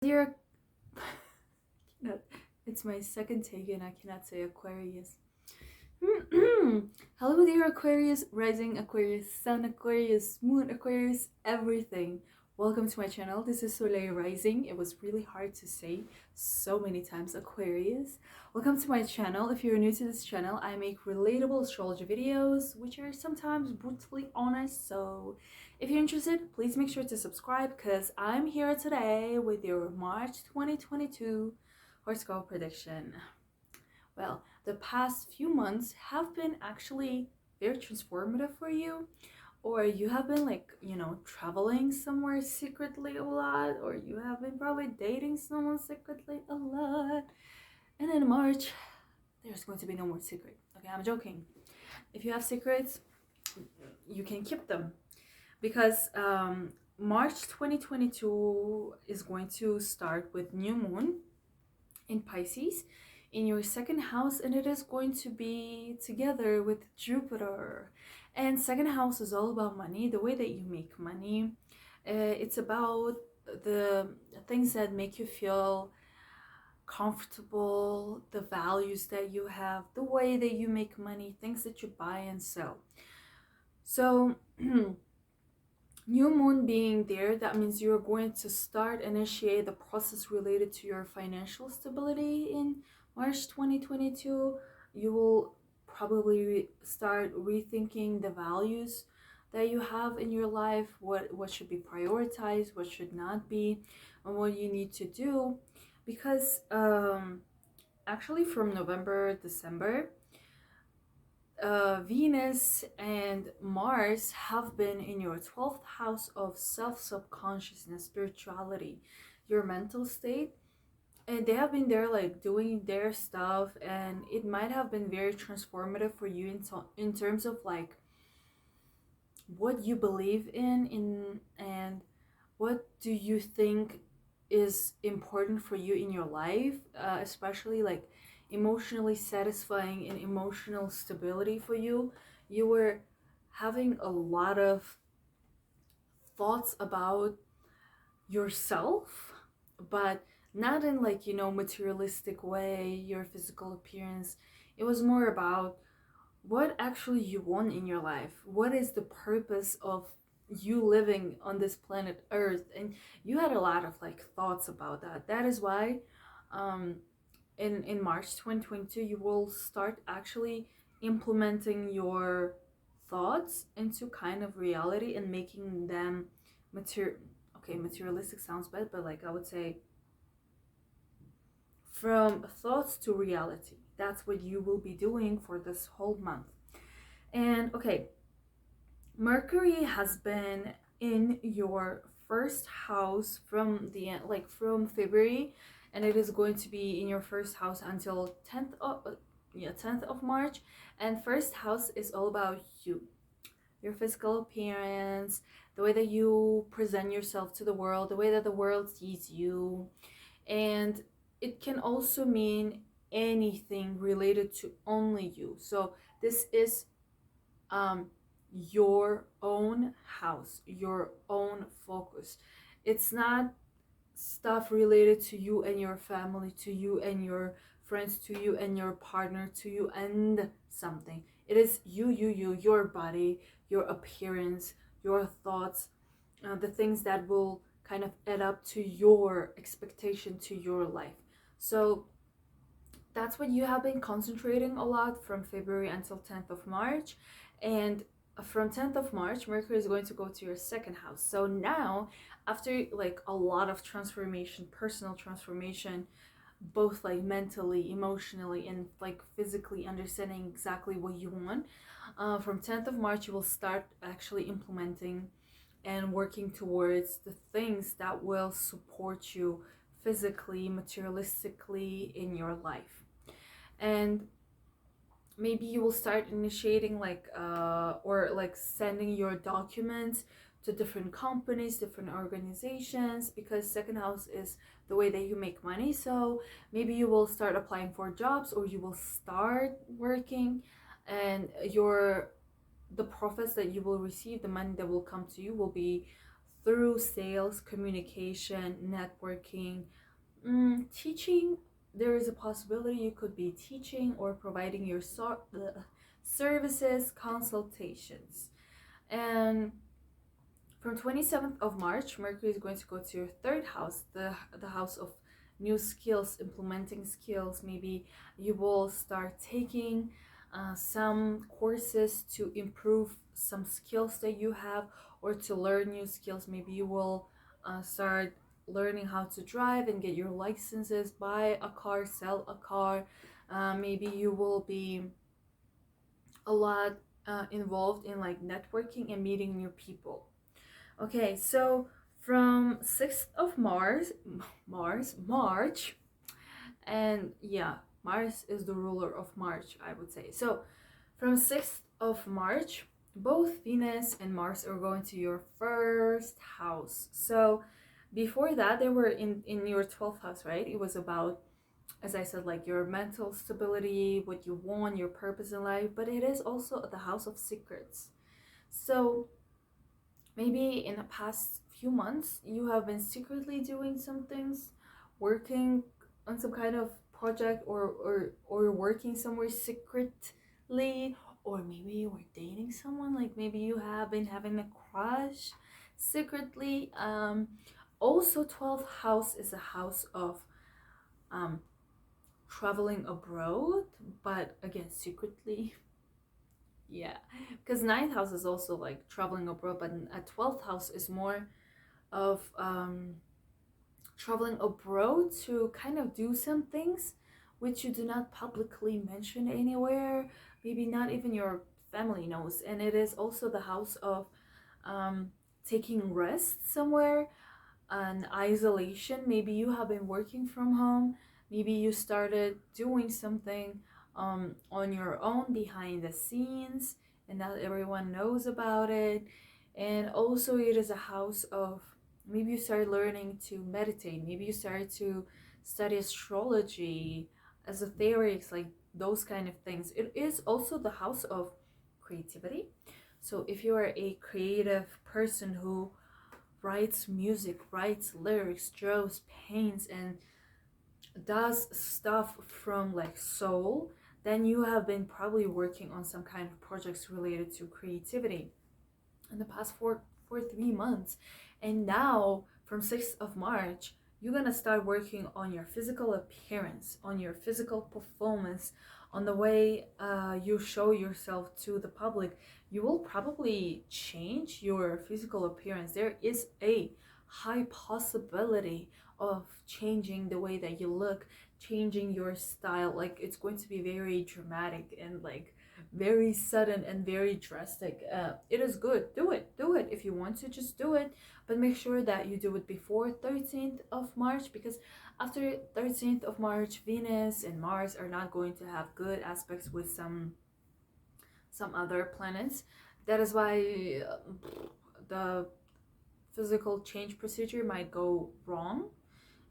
Dear, it's my second take and I cannot say Aquarius. Hello, dear Aquarius, rising Aquarius, sun Aquarius, moon Aquarius, everything. Welcome to my channel. This is Soleil Rising. It was really hard to say so many times Aquarius. Welcome to my channel. If you're new to this channel, I make relatable astrology videos, which are sometimes brutally honest. So if you're interested, please make sure to subscribe because I'm here today with your March 2022 horoscope prediction. Well, the past few months have been actually very transformative for you, or you have been traveling somewhere secretly a lot, or you have been probably dating someone secretly a lot. And in March, there's going to be no more secret. Okay, I'm joking. If you have secrets, you can keep them because March 2022 is going to start with new moon in Pisces in your second house, and it is going to be together with Jupiter. And second house is all about money, the way that you make money. It's about the things that make you feel comfortable, the values that you have, the way that you make money, things that you buy and sell. So new moon being there, that means you're going to initiate the process related to your financial stability in March 2022. You will probably start rethinking the values that you have in your life, what should be prioritized, what should not be, and what you need to do. Because actually from November, December, Venus and Mars have been in your 12th house of subconsciousness, spirituality, your mental state, and they have been there like doing their stuff, and it might have been very transformative for you in terms of like what you believe in and what do you think is important for you in your life, especially like emotionally satisfying and emotional stability for you. You were having a lot of thoughts about yourself, but not in like, materialistic way, your physical appearance. It was more about what actually you want in your life. What is the purpose of you living on this planet Earth? And you had a lot of like thoughts about that. That is why um in March 2022 you will start actually implementing your thoughts into kind of reality and making them materialistic sounds bad, but like I would say from thoughts to reality. That's what you will be doing for this whole month. And okay, Mercury has been in your first house from the end, like from February, and it is going to be in your first house until 10th of March. And first house is all about you, your physical appearance, the way that you present yourself to the world, the way that the world sees you. And it can also mean anything related to only you. So this is your own house, your own focus. It's not stuff related to you and your family, to you and your friends, to you and your partner, to you and something. It is you, your body, your appearance, your thoughts, the things that will kind of add up to your expectation to your life. So that's what you have been concentrating a lot from February until 10th of March. And from 10th of March, Mercury is going to go to your second house. So now, after like a lot of transformation, personal transformation, both like mentally, emotionally, and like physically understanding exactly what you want, from 10th of March, you will start actually implementing and working towards the things that will support you physically, materialistically in your life. And maybe you will start initiating or like sending your documents to different companies, different organizations, because second house is the way that you make money. So maybe you will start applying for jobs, or you will start working, and the profits that you will receive, the money that will come to you, will be through sales, communication, networking, teaching. There is a possibility you could be teaching or providing your services, consultations. And from 27th of March, Mercury is going to go to your third house, the house of new skills, implementing skills. Maybe you will start taking some courses to improve some skills that you have, or to learn new skills. Maybe you will start learning how to drive and get your licenses, buy a car, sell a car. Maybe you will be a lot involved in like networking and meeting new people. Okay, so from 6th of March, and yeah, Mars is the ruler of March, I would say. So from 6th of March, both Venus and Mars are going to your first house. So before that, they were in your 12th house, right? It was about, as I said, like your mental stability, what you want, your purpose in life, but it is also the house of secrets. So maybe in the past few months, you have been secretly doing some things, working on some kind of project, or working somewhere secretly, or maybe you were dating someone, like maybe you have been having a crush secretly. Also, 12th house is a house of um traveling abroad, but again secretly. Yeah, because ninth house is also like traveling abroad, but a 12th house is more of traveling abroad to kind of do some things which you do not publicly mention anywhere. Maybe not even your family knows. And it is also the house of taking rest somewhere, an isolation. Maybe you have been working from home. Maybe you started doing something on your own behind the scenes, and not everyone knows about it. And also, it is a house of, maybe you started learning to meditate. Maybe you started to study astrology, esoterics, like those kind of things. It is also the house of creativity. So if you are a creative person who writes music, writes lyrics, draws, paints, and does stuff from like soul, then you have been probably working on some kind of projects related to creativity in the past for 3 months. And now from 6th of March, you're gonna start working on your physical appearance, on your physical performance, on the way you show yourself to the public. You will probably change your physical appearance. There is a high possibility of changing the way that you look, changing your style. Like it's going to be very dramatic and like very sudden and very drastic. It is good. Do it if you want to. Just do it, but make sure that you do it before 13th of March, because after 13th of March, Venus and Mars are not going to have good aspects with some other planets. That is why the physical change procedure might go wrong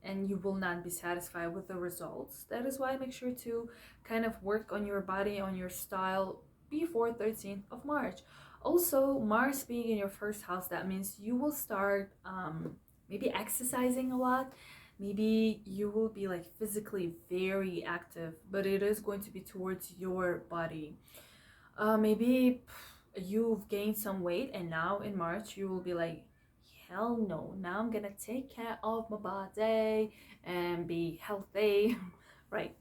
and you will not be satisfied with the results. That is why make sure to kind of work on your body, on your style before 13th of March. Also, Mars being in your first house, that means you will start maybe exercising a lot. Maybe you will be like physically very active, but it is going to be towards your body. Maybe you've gained some weight and now in March you will be like, hell no, now I'm gonna take care of my body and be healthy. Right.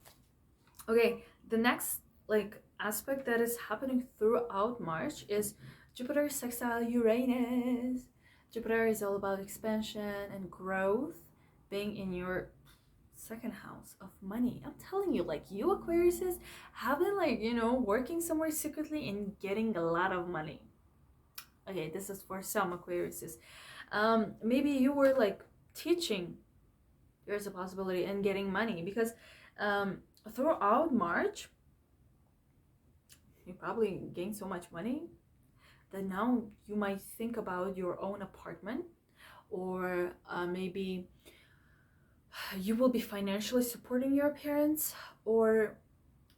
Okay, the next like aspect that is happening throughout March is Jupiter sextile Uranus. Jupiter is all about expansion and growth, being in your second house of money. I'm telling you, like you Aquariuses have been like, working somewhere secretly and getting a lot of money. Okay, this is for some Aquariuses. Maybe you were like teaching, there's a possibility, and getting money, because throughout March you probably gained so much money that now you might think about your own apartment, or maybe you will be financially supporting your parents, or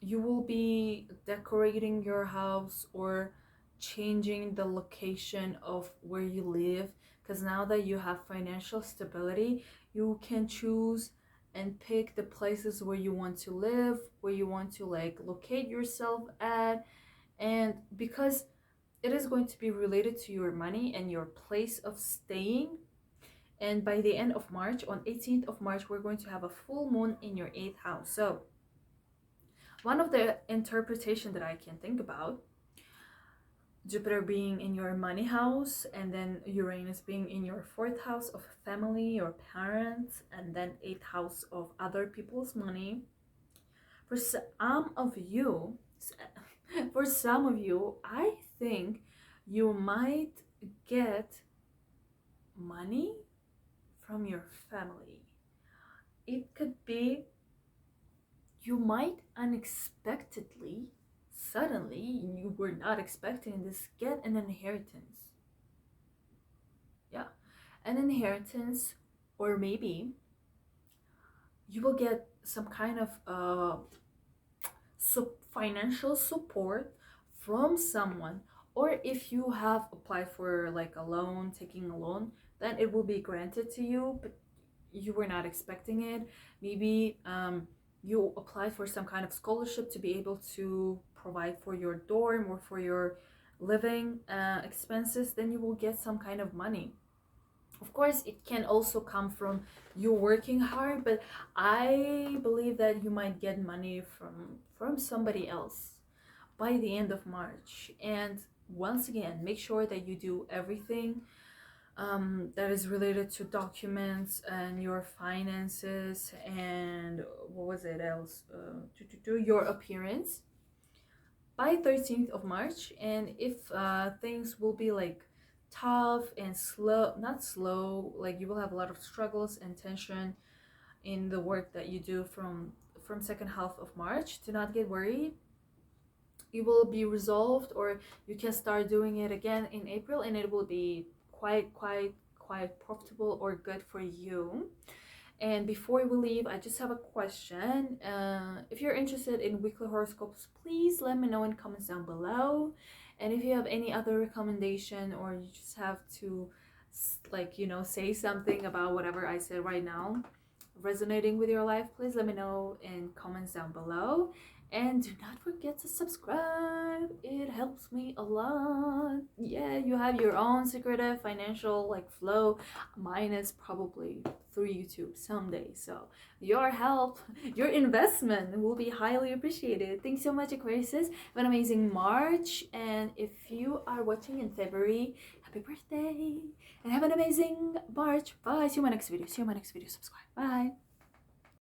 you will be decorating your house or changing the location of where you live, because now that you have financial stability, you can choose and pick the places where you want to live, where you want to like locate yourself at. And because it is going to be related to your money and your place of staying. And by the end of March, on 18th of March, we're going to have a full moon in your 8th house. So one of the interpretation that I can think about, Jupiter being in your money house, and then Uranus being in your 4th house of family or parents, and then 8th house of other people's money. For some of you, I think you might get money from your family. It could be you might unexpectedly, suddenly, you were not expecting this, get an inheritance. Yeah, an inheritance, or maybe you will get some kind of financial support from someone. Or if you have applied for like a loan, taking a loan, then it will be granted to you, but you were not expecting it. Maybe you applied for some kind of scholarship to be able to provide for your dorm or for your living expenses, then you will get some kind of money. Of course, it can also come from you working hard, but I believe that you might get money from somebody else by the end of March. And once again, make sure that you do everything that is related to documents and your finances, and what was it else, your appearance by 13th of March. And if things will be like tough and slow, not slow, like you will have a lot of struggles and tension in the work that you do from second half of March, do not get worried. It will be resolved, or you can start doing it again in April, and it will be quite profitable or good for you. And before we leave, I just have a question. If you're interested in weekly horoscopes, please let me know in comments down below. And if you have any other recommendation, or you just have to like, you know, say something about whatever I said right now resonating with your life, please let me know in comments down below. And do not forget to subscribe, it helps me a lot. Yeah, you have your own secretive financial like flow. Mine is probably through YouTube someday, so your help, your investment will be highly appreciated. Thanks so much, Aquarius. Have an amazing March, and if you are watching in February, happy birthday and have an amazing March. Bye. See you in my next video. Subscribe. Bye.